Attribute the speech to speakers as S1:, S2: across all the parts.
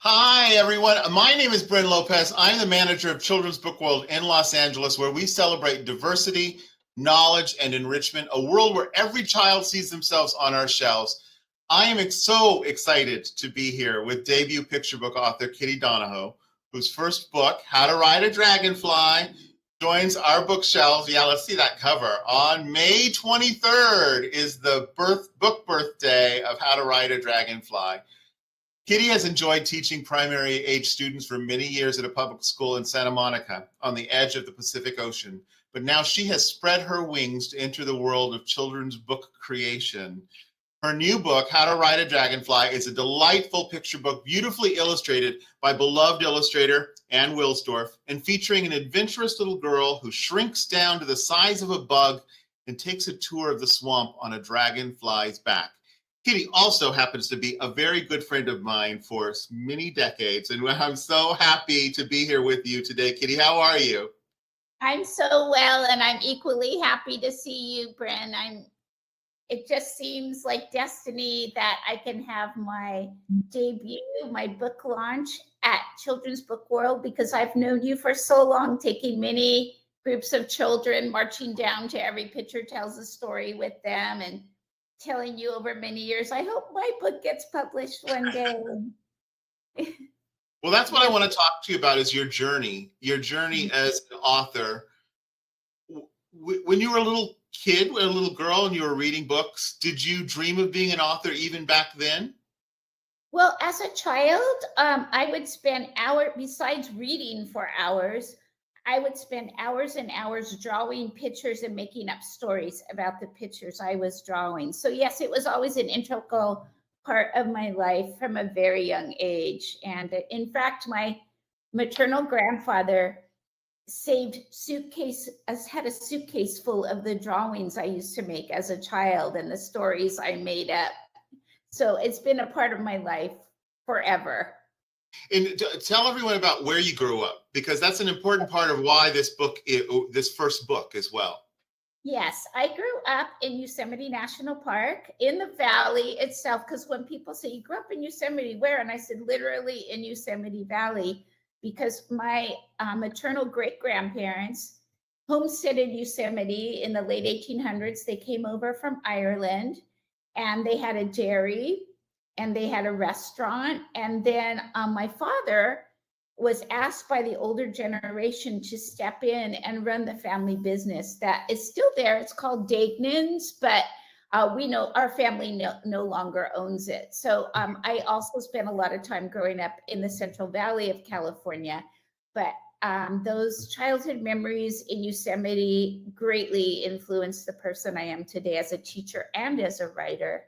S1: Hi, everyone. My name is Bryn Lopez. I'm the manager of Children's Book World in Los Angeles, where we celebrate diversity, knowledge, and enrichment, a world where every child sees themselves on our shelves. I am so excited to be here with debut picture book author Kitty Donohoe, whose first book, How to Ride a Dragonfly, joins our bookshelves. Yeah, let's see that cover. On May 23rd is the book birthday of How to Ride a Dragonfly. Kitty has enjoyed teaching primary age students for many years at a public school in Santa Monica on the edge of the Pacific Ocean. But now she has spread her wings to enter the world of children's book creation. Her new book, How to Ride a Dragonfly, is a delightful picture book, beautifully illustrated by beloved illustrator Ann Wilsdorf, and featuring an adventurous little girl who shrinks down to the size of a bug and takes a tour of the swamp on a dragonfly's back. Kitty also happens to be a very good friend of mine for many decades, and I'm so happy to be here with you today. Kitty, how are you?
S2: I'm so well, and I'm equally happy to see you, Bryn. It just seems like destiny that I can have my debut, my book launch at Children's Book World, because I've known you for so long, taking many groups of children, marching down to Every Picture Tells a Story with them, and telling you over many years, I hope my book gets published one day.
S1: Well, that's what I want to talk to you about is your journey as an author. When you were a little kid, a little girl, and you were reading books, did you dream of being an author even back then?
S2: Well, as a child, I would spend hours, besides reading for hours, I would spend hours and hours drawing pictures and making up stories about the pictures I was drawing. So yes, it was always an integral part of my life from a very young age. And in fact, my maternal grandfather had a suitcase full of the drawings I used to make as a child and the stories I made up. So it's been a part of my life forever.
S1: And tell everyone about where you grew up, because that's an important part of why this first book as well.
S2: Yes, I grew up in Yosemite National Park in the valley itself, because when people say, you grew up in Yosemite, where? And I said, literally in Yosemite Valley, because my maternal great-grandparents homesteaded Yosemite in the late 1800s. They came over from Ireland, and they had a dairy, and they had a restaurant. And then my father was asked by the older generation to step in and run the family business that is still there. It's called Dagnan's, but we know our family no longer owns it. So I also spent a lot of time growing up in the Central Valley of California, but those childhood memories in Yosemite greatly influenced the person I am today as a teacher and as a writer.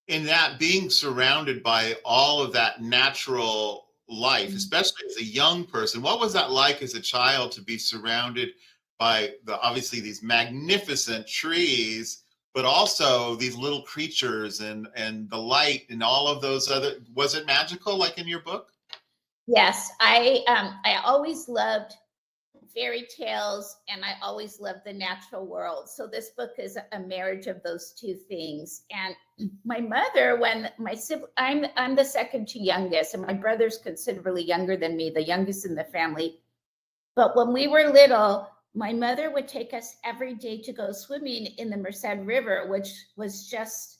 S1: In that, being surrounded by all of that natural life, especially as a young person, what was that like as a child to be surrounded by obviously these magnificent trees, but also these little creatures and the light and all of those other, was it magical like in your book?
S2: Yes, I always loved fairy tales, and I always loved the natural world. So this book is a marriage of those two things. And my mother, when my sibling, I'm the second to youngest, and my brother's considerably younger than me, the youngest in the family. But when we were little, my mother would take us every day to go swimming in the Merced River, which was just,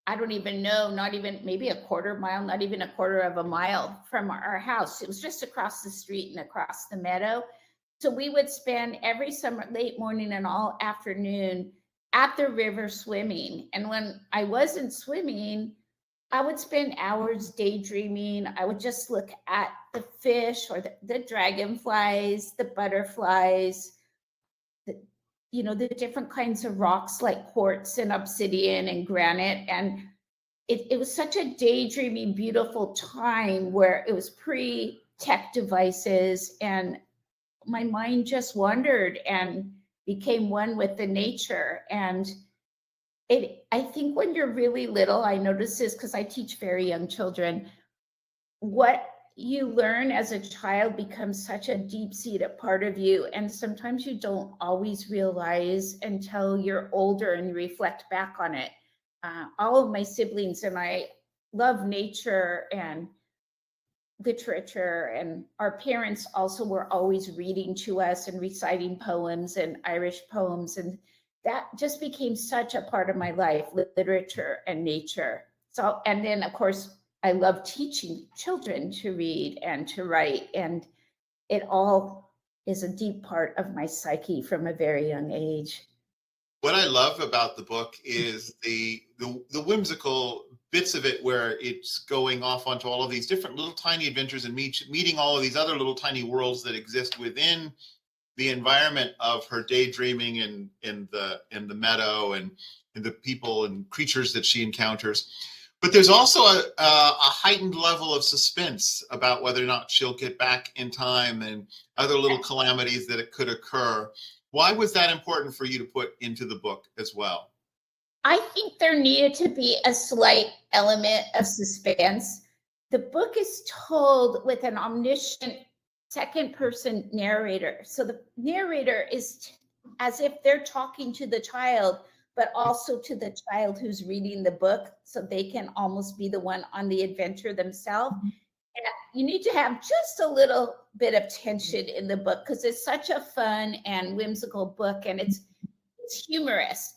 S2: I don't even know, not even maybe a quarter mile, not even a quarter of a mile from our house. It was just across the street and across the meadow. So we would spend every summer, late morning and all afternoon at the river swimming. And when I wasn't swimming, I would spend hours daydreaming. I would just look at the fish or the dragonflies, the butterflies, the different kinds of rocks like quartz and obsidian and granite. And it was such a daydreaming, beautiful time where it was pre-tech devices, and my mind just wandered and became one with the nature. And I think when you're really little, I notice this because I teach very young children, what you learn as a child becomes such a deep-seated part of you. And sometimes you don't always realize until you're older and you reflect back on it. All of my siblings and I love nature, and literature, and our parents also were always reading to us and reciting poems and Irish poems, and that just became such a part of my life, literature and nature. So, and then of course I love teaching children to read and to write, and it all is a deep part of my psyche from a very young age.
S1: What I love about the book is the whimsical bits of it where it's going off onto all of these different little tiny adventures and meeting all of these other little tiny worlds that exist within the environment of her daydreaming in the meadow and the people and creatures that she encounters. But there's also a heightened level of suspense about whether or not she'll get back in time and other little calamities that it could occur. Why was that important for you to put into the book as well?
S2: I think there needed to be a slight element of suspense. The book is told with an omniscient second person narrator. So the narrator is as if they're talking to the child, but also to the child who's reading the book. So they can almost be the one on the adventure themselves. And you need to have just a little bit of tension in the book because it's such a fun and whimsical book, and it's humorous.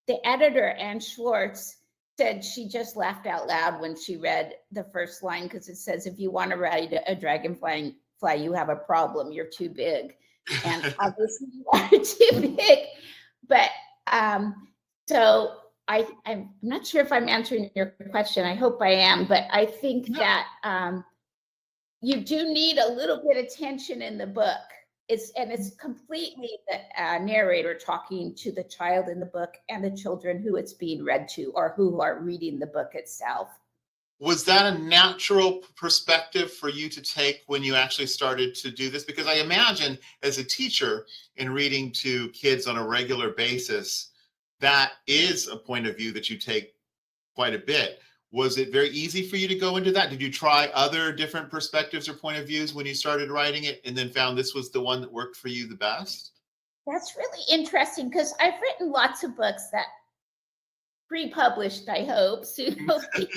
S2: The editor, Anne Schwartz, said she just laughed out loud when she read the first line because it says, if you want to ride a dragonfly, you have a problem. You're too big. And obviously you are too big. But so I'm not sure if I'm answering your question. I hope I am. But I think that you do need a little bit of tension in the book. It's completely the narrator talking to the child in the book and the children who it's being read to or who are reading the book itself.
S1: Was that a natural perspective for you to take when you actually started to do this? Because I imagine as a teacher in reading to kids on a regular basis, that is a point of view that you take quite a bit. Was it very easy for you to go into that? Did you try other different perspectives or point of views when you started writing it and then found this was the one that worked for you the best?
S2: That's really interesting because I've written lots of books that pre-published, I hope, soon will be.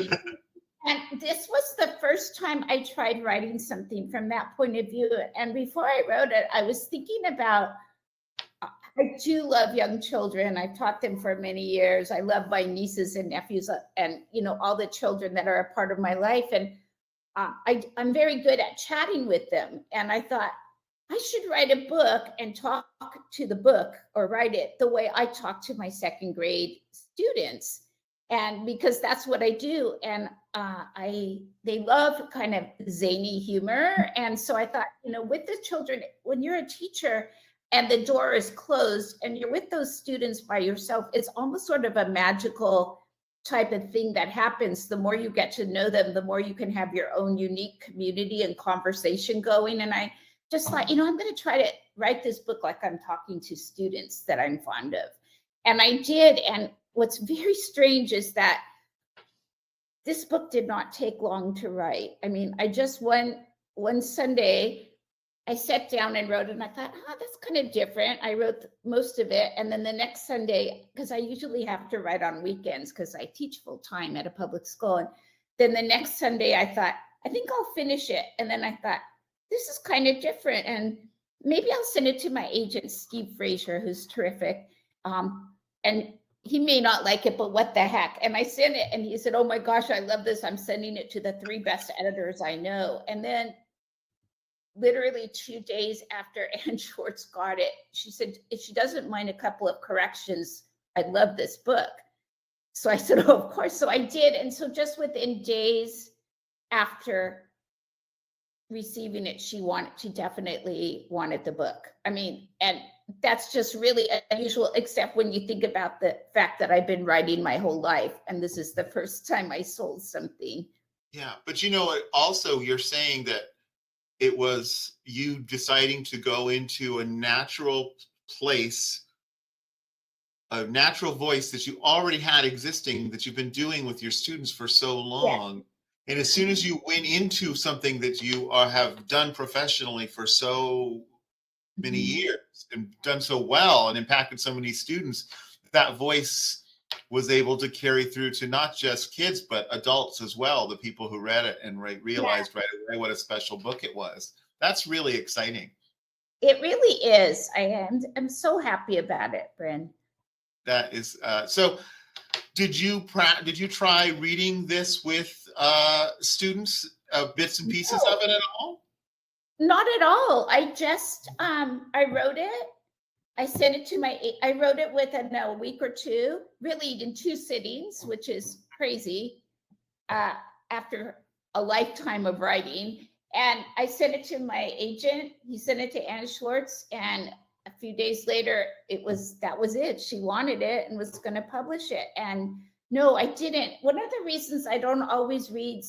S2: And this was the first time I tried writing something from that point of view. And before I wrote it, I was thinking about, I do love young children. I've taught them for many years. I love my nieces and nephews and, all the children that are a part of my life. And I'm very good at chatting with them. And I thought I should write a book and talk to the book or write it the way I talk to my second grade students. And because that's what I do. And they love kind of zany humor. And so I thought, with the children, when you're a teacher, and the door is closed and you're with those students by yourself, it's almost sort of a magical type of thing that happens. The more you get to know them, the more you can have your own unique community and conversation going. And I just thought, I'm going to try to write this book like I'm talking to students that I'm fond of. And I did. And what's very strange is that this book did not take long to write. I mean, I just one Sunday, I sat down and wrote it, and I thought, that's kind of different. I wrote most of it. And then the next Sunday, because I usually have to write on weekends because I teach full time at a public school. And then the next Sunday, I thought, I think I'll finish it. And then I thought, this is kind of different. And maybe I'll send it to my agent, Steve Frazier, who's terrific. And he may not like it, but what the heck? And I sent it, and he said, oh my gosh, I love this. I'm sending it to the 3 best editors I know. And then literally 2 days after Anne Schwartz got it, she said, if she doesn't mind a couple of corrections, I'd love this book. So I said, oh, of course. So I did. And so just within days after receiving it, she definitely wanted the book. I mean, and that's just really unusual, except when you think about the fact that I've been writing my whole life, and this is the first time I sold something.
S1: Yeah, but also you're saying that it was you deciding to go into a natural place, a natural voice that you already had existing, that you've been doing with your students for so long. Yeah. And as soon as you went into something that you have done professionally for so many years and done so well and impacted so many students, that voice was able to carry through to not just kids, but adults as well, the people who read it and realized right away what a special book it was. That's really exciting.
S2: It really is. I'm so happy about it, Bryn.
S1: That is, so did you try reading this with students, bits and pieces
S2: No,
S1: of it at all?
S2: not at all. I just, I wrote it. I sent it to I wrote it within a week or two, really in 2 sittings, which is crazy after a lifetime of writing. And I sent it to my agent. He sent it to Anna Schwartz. And a few days later, that was it. She wanted it and was going to publish it. And no, I didn't. One of the reasons I don't always read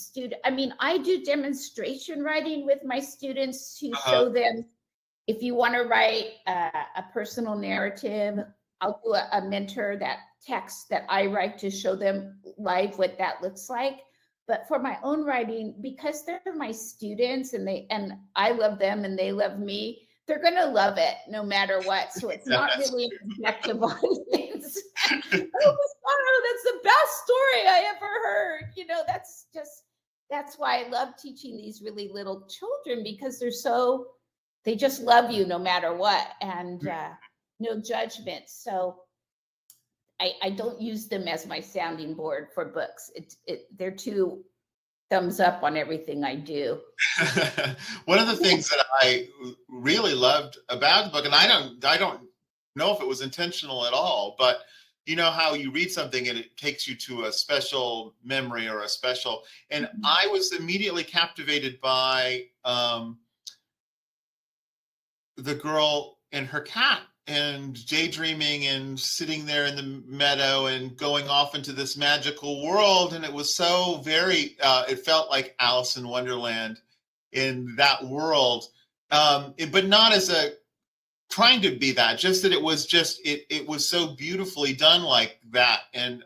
S2: I do demonstration writing with my students to show them, if you want to write a personal narrative, I'll do a mentor that text that I write to show them live what that looks like. But for my own writing, because they're my students and I love them and they love me, they're going to love it no matter what. So it's not really an objective audience. Oh, that's the best story I ever heard. That's why I love teaching these really little children, because they just love you no matter what, and no judgment. So I don't use them as my sounding board for books. They're too thumbs up on everything I do.
S1: One of the things that I really loved about the book, and I don't know if it was intentional at all, but you know how you read something and it takes you to a special memory or and I was immediately captivated by the girl and her cat, and daydreaming and sitting there in the meadow and going off into this magical world. And it was so very, it felt like Alice in Wonderland in that world, but not as trying to be that, just that it was it was so beautifully done like that. And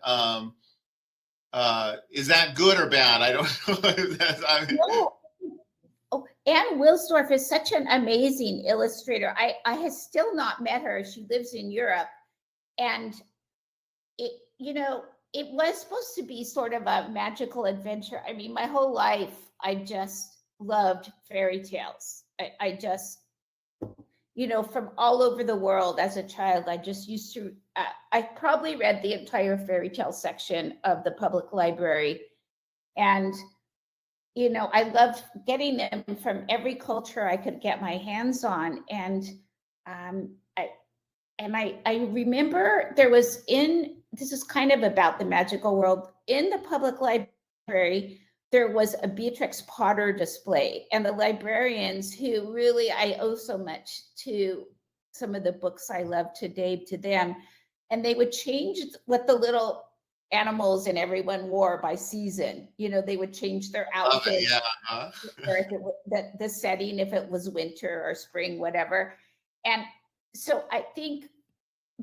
S1: is that good or bad? I don't know.
S2: No. Oh, Ann Wilsdorf is such an amazing illustrator. I have still not met her. She lives in Europe. And it was supposed to be sort of a magical adventure. I mean, my whole life, I just loved fairy tales. I just, from all over the world as a child, I just used to, I probably read the entire fairy tale section of the public library. And I loved getting them from every culture I could get my hands on. And I remember this is kind of about the magical world. In the public library, there was a Beatrix Potter display, and the librarians, who really I owe so much to some of the books I love today, to them, and they would change what the little animals and everyone wore by season. They would change their outfits, or if it was the setting, if it was winter or spring, whatever. And so I think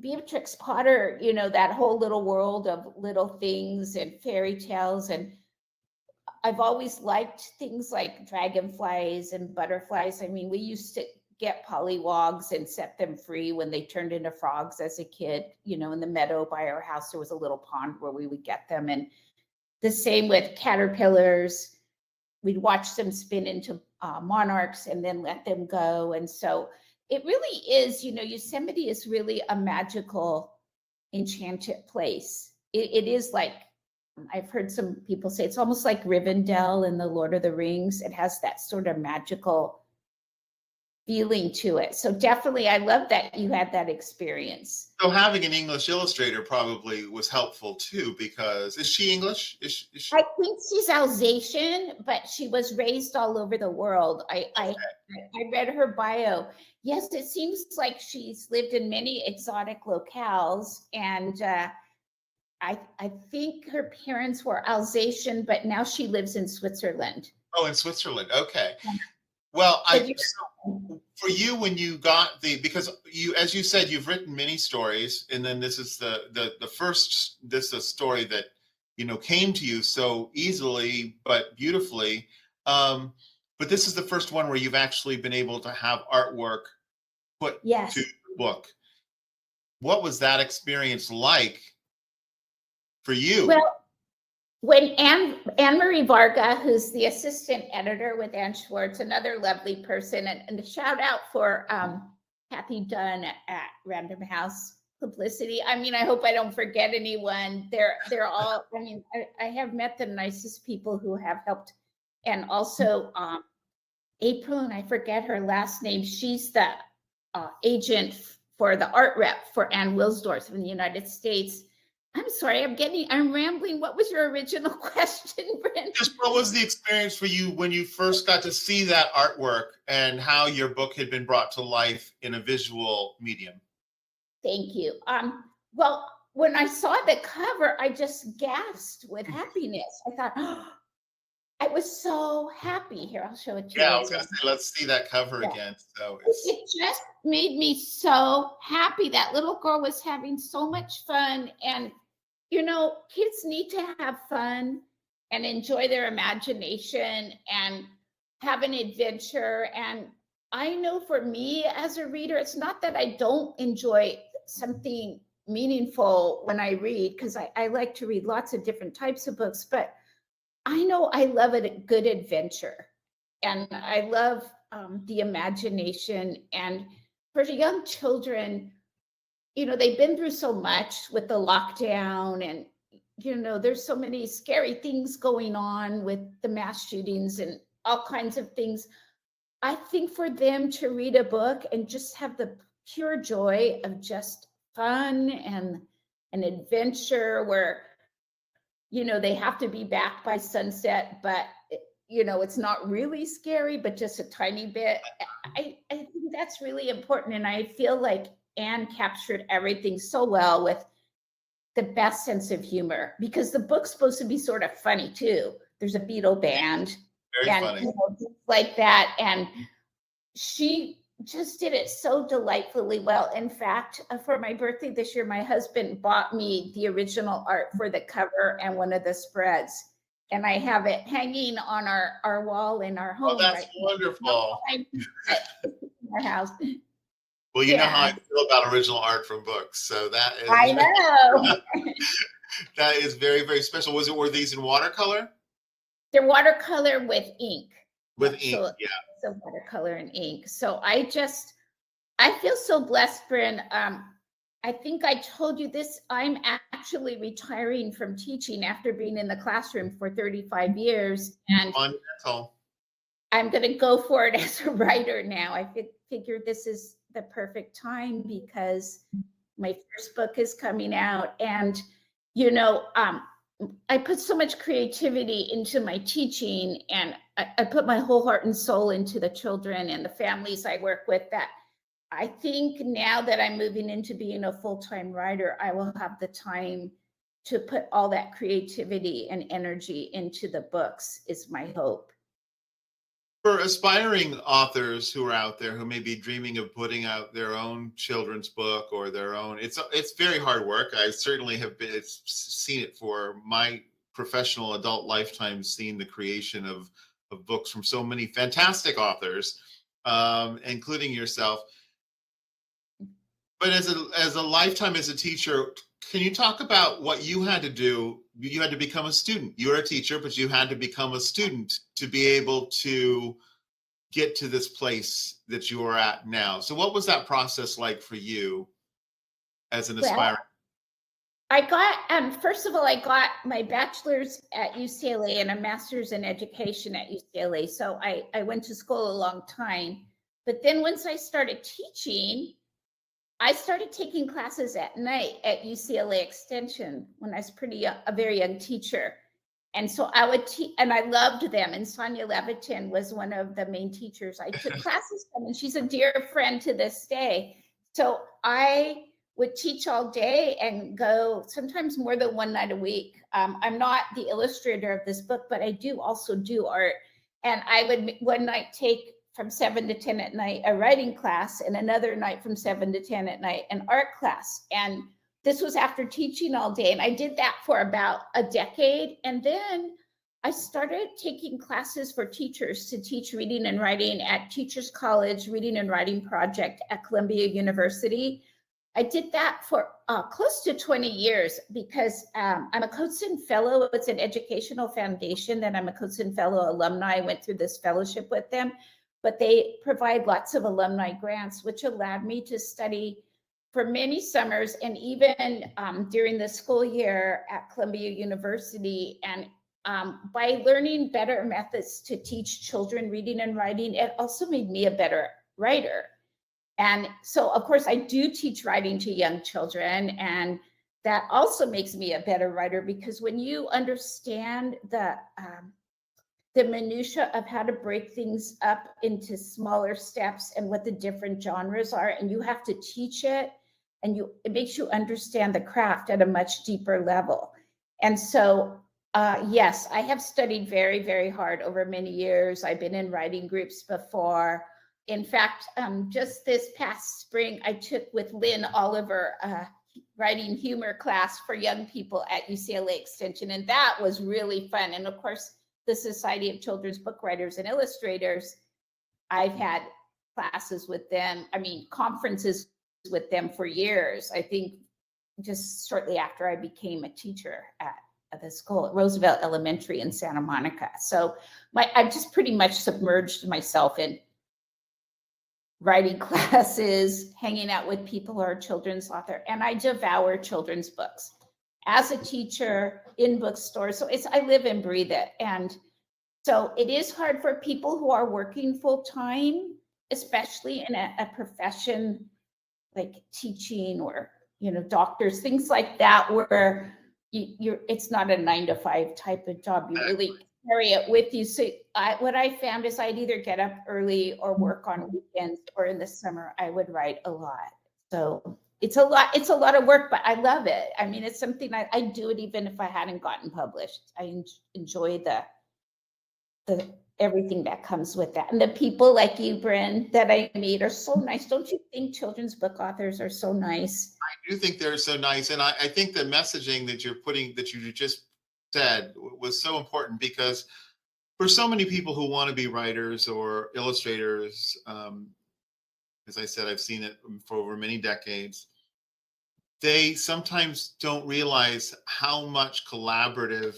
S2: Beatrix Potter, that whole little world of little things and fairy tales, and I've always liked things like dragonflies and butterflies. I mean, we used to get pollywogs and set them free when they turned into frogs as a kid. In the meadow by our house, there was a little pond where we would get them. And the same with caterpillars. We'd watch them spin into monarchs and then let them go. And so it really is, Yosemite is really a magical, enchanted place. It is like, I've heard some people say it's almost like Rivendell in the Lord of the Rings. It has that sort of magical feeling to it. So definitely, I love that you had that experience.
S1: So having an English illustrator probably was helpful too, because is she English? Is she?
S2: I think she's Alsatian, but she was raised all over the world. I read her bio. Yes, it seems like she's lived in many exotic locales, and I think her parents were Alsatian, but now she lives in Switzerland.
S1: Oh, in Switzerland. Okay. Well, for you, when you got because you, as you said, you've written many stories, and then this is the first, this is a story that, came to you so easily, but beautifully. But this is the first one where you've actually been able to have artwork put to the book. What was that experience like? for you?
S2: Well, when Anne Marie Varga, who's the assistant editor with Ann Schwartz, another lovely person, and a shout out for Kathy Dunn at Random House Publicity. I mean, I hope I don't forget anyone. They're all, I mean, I have met the nicest people who have helped. And also April, and I forget her last name, she's the agent for the art rep for Ann Wilsdorf in the United States. I'm sorry, I'm rambling. What was your original question, Brent?
S1: Just what was the experience for you when you first got to see that artwork and how your book had been brought to life in a visual medium?
S2: Thank you. Well, when I saw the cover, I just gasped with happiness. I thought, oh, I was so happy. Here, I'll show it to you.
S1: Yeah, I was going to say, let's see that cover again. So
S2: it just made me so happy. That little girl was having so much fun. And, you know, kids need to have fun and enjoy their imagination and have an adventure. And I know for me as a reader, it's not that I don't enjoy something meaningful when I read, because I like to read lots of different types of books, but I know I love a good adventure, and I love the imagination. And for young children, you know, they've been through so much with the lockdown, and, you know, there's so many scary things going on with the mass shootings and all kinds of things. I think for them to read a book and just have the pure joy of just fun and an adventure where, you know, they have to be back by sunset, but, you know, it's not really scary, but just a tiny bit. I think that's really important. And I feel like Anne captured everything so well with the best sense of humor, because the book's supposed to be sort of funny too. There's a Beatle band.
S1: Very funny.
S2: You know, like that. And she just did it so delightfully well. In fact, for my birthday this year, my husband bought me the original art for the cover and one of the spreads. And I have it hanging on our wall in our home.
S1: Oh, that's wonderful.
S2: In our house.
S1: Well, you know how I feel about original art from books. So that is,
S2: I know.
S1: that is very, very special. Were these in watercolor?
S2: They're watercolor with ink.
S1: With ink,
S2: so,
S1: yeah.
S2: So watercolor and ink. So I feel so blessed, Bryn. I think I told you this. I'm actually retiring from teaching after being in the classroom for 35 years. And
S1: Monumental.
S2: I'm going to go for it as a writer now. I figured this is the perfect time because my first book is coming out. And, you know, I put so much creativity into my teaching, and I put my whole heart and soul into the children and the families I work with, that I think now that I'm moving into being a full-time writer, I will have the time to put all that creativity and energy into the books, is my hope.
S1: For aspiring authors who are out there who may be dreaming of putting out their own children's book or their own, it's very hard work. I certainly have seen it for my professional adult lifetime, seeing the creation of books from so many fantastic authors, including yourself. But as a lifetime as a teacher, can you talk about what you had to do? You had to become a student. You were a teacher, but you had to become a student to be able to get to this place that you are at now. So what was that process like for you as an aspiring?
S2: I got, first of all, I got my bachelor's at UCLA and a master's in education at UCLA. So I went to school a long time. But then once I started teaching, I started taking classes at night at UCLA Extension when I was a very young teacher. And so I would teach, and I loved them. And Sonia Levitin was one of the main teachers I took classes from, and she's a dear friend to this day. So I would teach all day and go sometimes more than one night a week. I'm not the illustrator of this book, but I do also do art. And I would one night take from 7 to 10 at night a writing class, and another night from 7 to 10 at night an art class. And this was after teaching all day. And I did that for about a decade. And then I started taking classes for teachers to teach reading and writing at Teachers College Reading and Writing Project at Columbia University. I did that for close to 20 years because I'm a Coatson Fellow. It's an educational foundation that I'm a Coatson Fellow alumni. I went through this fellowship with them, but they provide lots of alumni grants, which allowed me to study for many summers and even during the school year at Columbia University. And by learning better methods to teach children reading and writing, it also made me a better writer. And so, of course, I do teach writing to young children, and that also makes me a better writer, because when you understand the minutia of how to break things up into smaller steps and what the different genres are, and you have to teach it, and it makes you understand the craft at a much deeper level. And so, yes, I have studied very, very hard over many years. I've been in writing groups before. In fact, just this past spring, I took with Lynn Oliver a writing humor class for young people at UCLA Extension, and that was really fun. And of course, the Society of Children's Book Writers and Illustrators, I've had classes with them, conferences with them for years. I think just shortly after I became a teacher at the school at Roosevelt Elementary in Santa Monica. So I've just pretty much submerged myself in writing classes, hanging out with people who are children's author, and I devour children's books as a teacher in bookstores. So I live and breathe it. And so it is hard for people who are working full time, especially in a profession like teaching or, doctors, things like that, where it's not a 9-to-5 type of job. You really carry it with you. So what I found is I'd either get up early or work on weekends, or in the summer I would write a lot. So it's a lot of work, but I love it. It's something I do it even if I hadn't gotten published. I enjoy the everything that comes with that. And the people like you, Bryn, that I meet are so nice. Don't you think children's book authors are so nice?
S1: I do think they're so nice. And I think the messaging that you just said was so important, because for so many people who want to be writers or illustrators, as I said, I've seen it for over many decades, they sometimes don't realize how much collaborative,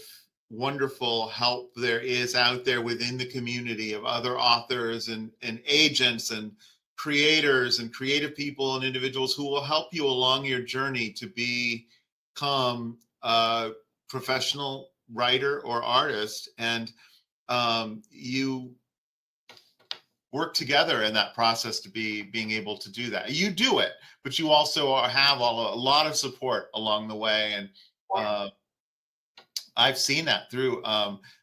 S1: wonderful help there is out there within the community of other authors and agents and creators and creative people and individuals who will help you along your journey to become a professional writer or artist. And you work together in that process to being able to do that. You do it, but you also have a lot of support along the way. And I've seen that through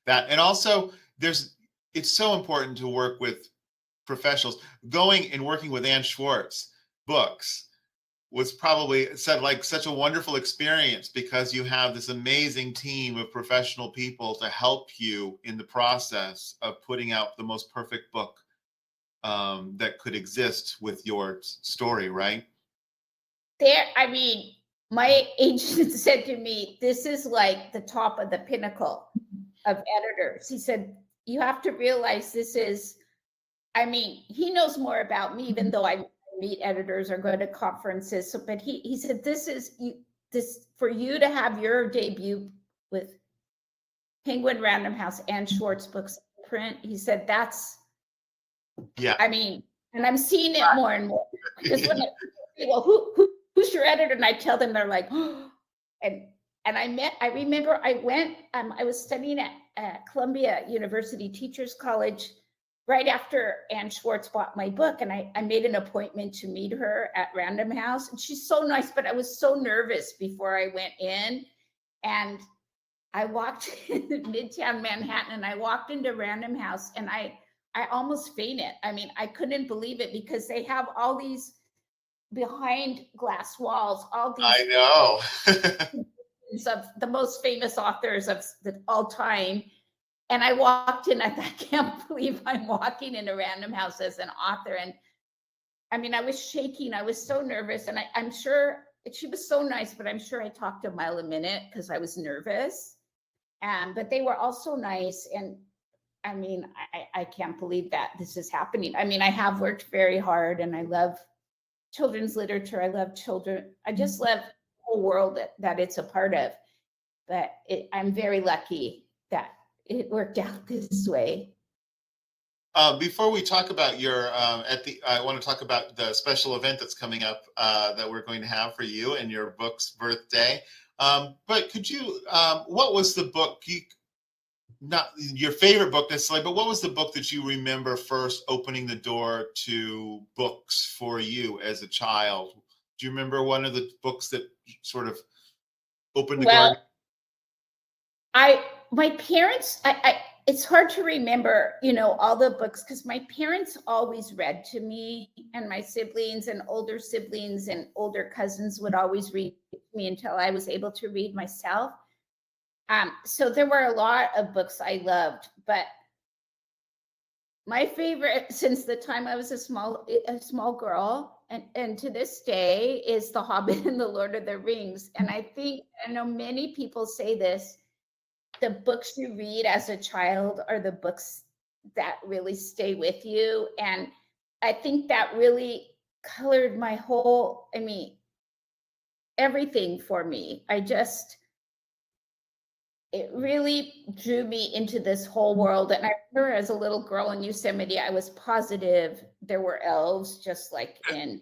S1: that. And also it's so important to work with professionals. Going and working with Ann Schwartz books was probably such a wonderful experience, because you have this amazing team of professional people to help you in the process of putting out the most perfect book that could exist with your story, right?
S2: My agent said to me, this is like the top of the pinnacle of editors. He said, you have to realize this is, he knows more about me, even though I meet editors or go to conferences. So, but he said, this for you to have your debut with Penguin Random House and Schwartz Books print. He said, that's,
S1: yeah.
S2: And I'm seeing it more and more. Because when I say, well, who's your editor? And I tell them, they're like, oh. And I remember I went, I was studying at Columbia University Teachers College right after Ann Schwartz bought my book. And I made an appointment to meet her at Random House. And she's so nice, but I was so nervous before I went in. And I walked in Midtown Manhattan, and I walked into Random House, and I almost fainted. I couldn't believe it, because they have all these behind glass walls, all these.
S1: I know.
S2: Of the most famous authors of all time. And I walked in, I can't believe I'm walking in a Random House as an author. And I was shaking. I was so nervous. And I'm sure she was so nice, but I'm sure I talked a mile a minute because I was nervous. But they were all so nice. And I can't believe that this is happening. I have worked very hard, and I love children's literature. I love children. I just love the whole world that it's a part of. But I'm very lucky that it worked out this way.
S1: Before we talk about your I want to talk about the special event that's coming up that we're going to have for you and your book's birthday. But could you, what was the book? Not your favorite book necessarily, but what was the book that you remember first opening the door to books for you as a child? Do you remember one of the books that sort of opened the door?
S2: My parents, it's hard to remember, all the books, because my parents always read to me, and my siblings and older cousins would always read to me until I was able to read myself. So there were a lot of books I loved, but my favorite since the time I was a small girl and to this day is The Hobbit and The Lord of the Rings. And I know many people say this, the books you read as a child are the books that really stay with you. And I think that really colored my whole, everything for me. It really drew me into this whole world. And I remember as a little girl in Yosemite, I was positive there were elves, just like in,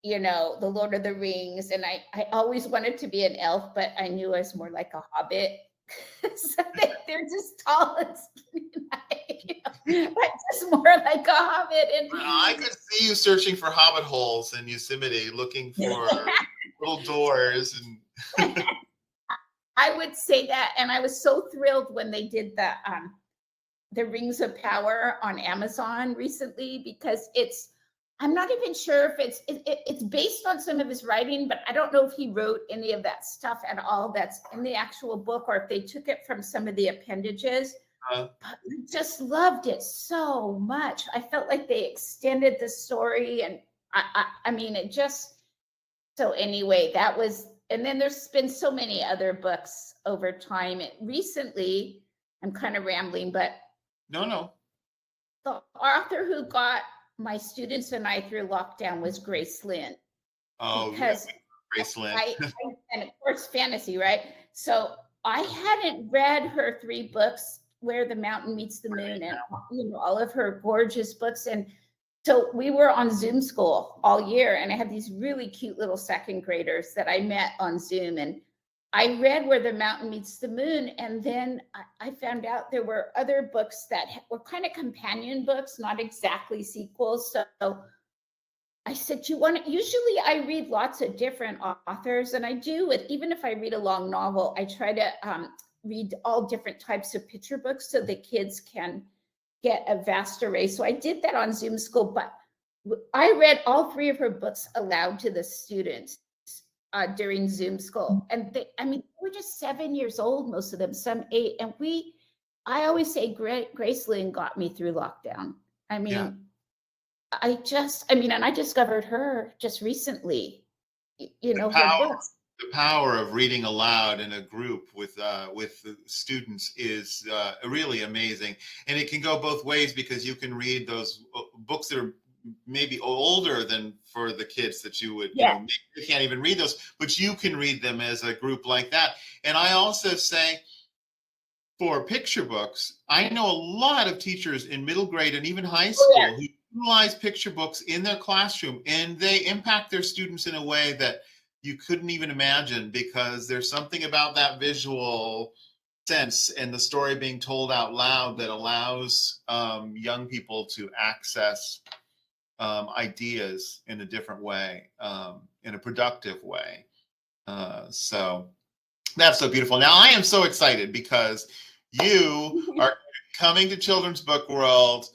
S2: The Lord of the Rings. And I always wanted to be an elf, but I knew I was more like a hobbit. So they're just tall and skinny, but just more like a hobbit. And
S1: I could see you searching for hobbit holes in Yosemite, looking for little doors. And
S2: I would say that, and I was so thrilled when they did the Rings of Power on Amazon recently, because I'm not even sure if it's based on some of his writing, but I don't know if he wrote any of that stuff at all that's in the actual book, or if they took it from some of the appendages. But I just loved it so much. I felt like they extended the story, and it just, so anyway, that was, and then there's been so many other books over time. Recently, I'm kind of rambling, but
S1: no.
S2: The author who got my students and I through lockdown was Grace Lynn.
S1: Oh,
S2: because
S1: yeah. Grace Lynn.
S2: And of course, fantasy, right? So I hadn't read her 3 books, Where the Mountain Meets the Moon, and all of her gorgeous books. And so we were on Zoom school all year, and I had these really cute little second graders that I met on Zoom, and I read Where the Mountain Meets the Moon, and then I found out there were other books that were kind of companion books, not exactly sequels. So I said, usually I read lots of different authors, and I do, even if I read a long novel, I try to read all different types of picture books so the kids can get a vast array. So I did that on Zoom school, but I read all 3 of her books aloud to the students during Zoom school. And they were just 7 years old, most of them, some 8. And I always say Grace Lynn got me through lockdown. And I discovered her just recently, her books.
S1: The power of reading aloud in a group with the students is really amazing. And it can go both ways, because you can read those books that are maybe older than for the kids that you would, you can't even read those, but you can read them as a group like that. And I also say, for picture books, I know a lot of teachers in middle grade and even high school who utilize picture books in their classroom, and they impact their students in a way that you couldn't even imagine, because there's something about that visual sense and the story being told out loud that allows young people to access ideas in a different way, in a productive way. So that's so beautiful. Now I am so excited, because you are coming to Children's Book World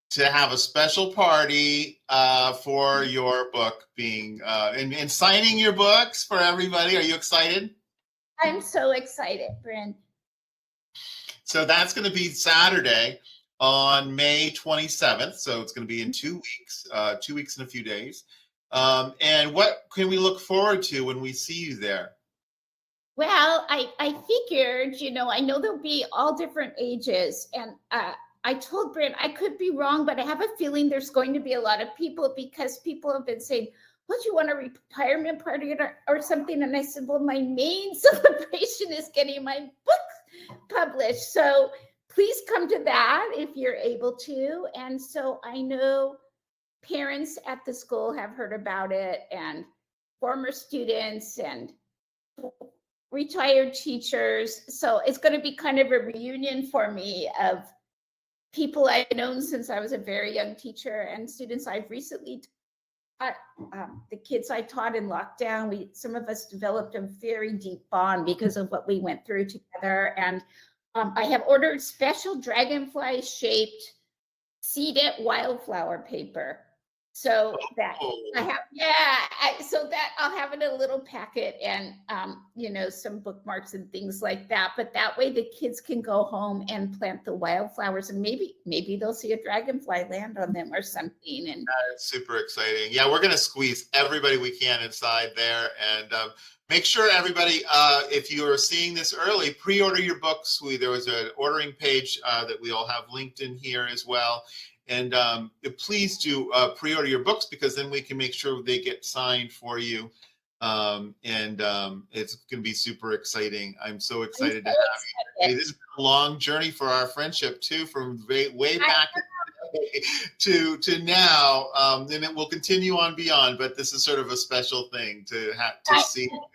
S1: to have a special party for your book being and signing your books for everybody. Are you excited?
S2: I'm so excited, Bryn.
S1: So that's going to be Saturday on May 27th. So it's going to be in 2 weeks, 2 weeks and a few days. And what can we look forward to when we see you there?
S2: Well, I figured, I know there'll be all different ages. And I told Bryn, I could be wrong, but I have a feeling there's going to be a lot of people, because people have been saying, "Well, do you want a retirement party or something?" And I said, "Well, my main celebration is getting my book published. So please come to that if you're able to." And so I know parents at the school have heard about it, and former students and retired teachers. So it's going to be kind of a reunion for me of people I've known since I was a very young teacher and students I've recently taught. The kids I taught in lockdown, some of us developed a very deep bond because of what we went through together. And I have ordered special dragonfly shaped seeded wildflower paper. So that I have, so that I'll have in a little packet, and some bookmarks and things like that. But that way the kids can go home and plant the wildflowers, and maybe they'll see a dragonfly land on them or something. And
S1: it's super exciting. Yeah, we're gonna squeeze everybody we can inside there, and make sure everybody, if you are seeing this early, pre-order your books. There was an ordering page that we all have linked in here as well. And please do pre-order your books, because then we can make sure they get signed for you. It's going to be super exciting. I'm so excited to have you. Hey, this is a long journey for our friendship too, from way back to now, and it will continue on beyond. But this is sort of a special thing to see you.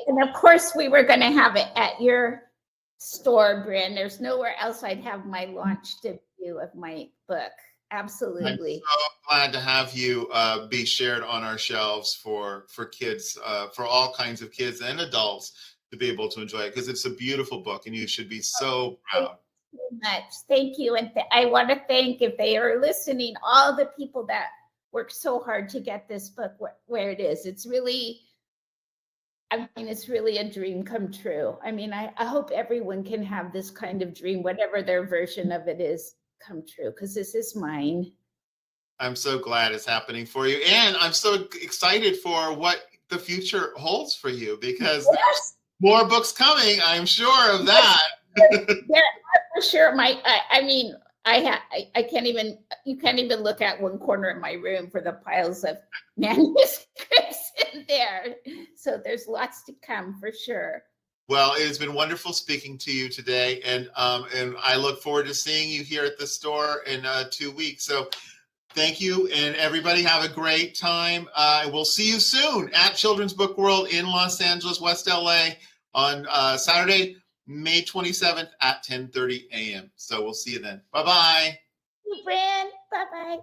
S2: And of course, we were going to have it at your store, Bryn. There's nowhere else I'd have my launch debut of my book. Absolutely.
S1: I'm so glad to have you be shared on our shelves for kids, for all kinds of kids and adults to be able to enjoy it, because it's a beautiful book and you should be so proud.
S2: Thank you so much. Thank you. And I want to thank, if they are listening, all the people that worked so hard to get this book where it is. It's really a dream come true. I mean, I hope everyone can have this kind of dream, whatever their version of it is, come true, because this is mine.
S1: I'm so glad it's happening for you. And I'm so excited for what the future holds for you, because there's more books coming. I'm sure of that.
S2: There are for sure. I can't even, you can't even look at one corner of my room for the piles of manuscripts in there. So there's lots to come for sure.
S1: Well, it has been wonderful speaking to you today, and I look forward to seeing you here at the store in 2 weeks. So thank you, and everybody have a great time. We'll see you soon at Children's Book World in Los Angeles, West LA on Saturday, May 27th at 10:30 a.m. So we'll see you then. Bye-bye.
S2: Hey, Bryn. Bye-bye.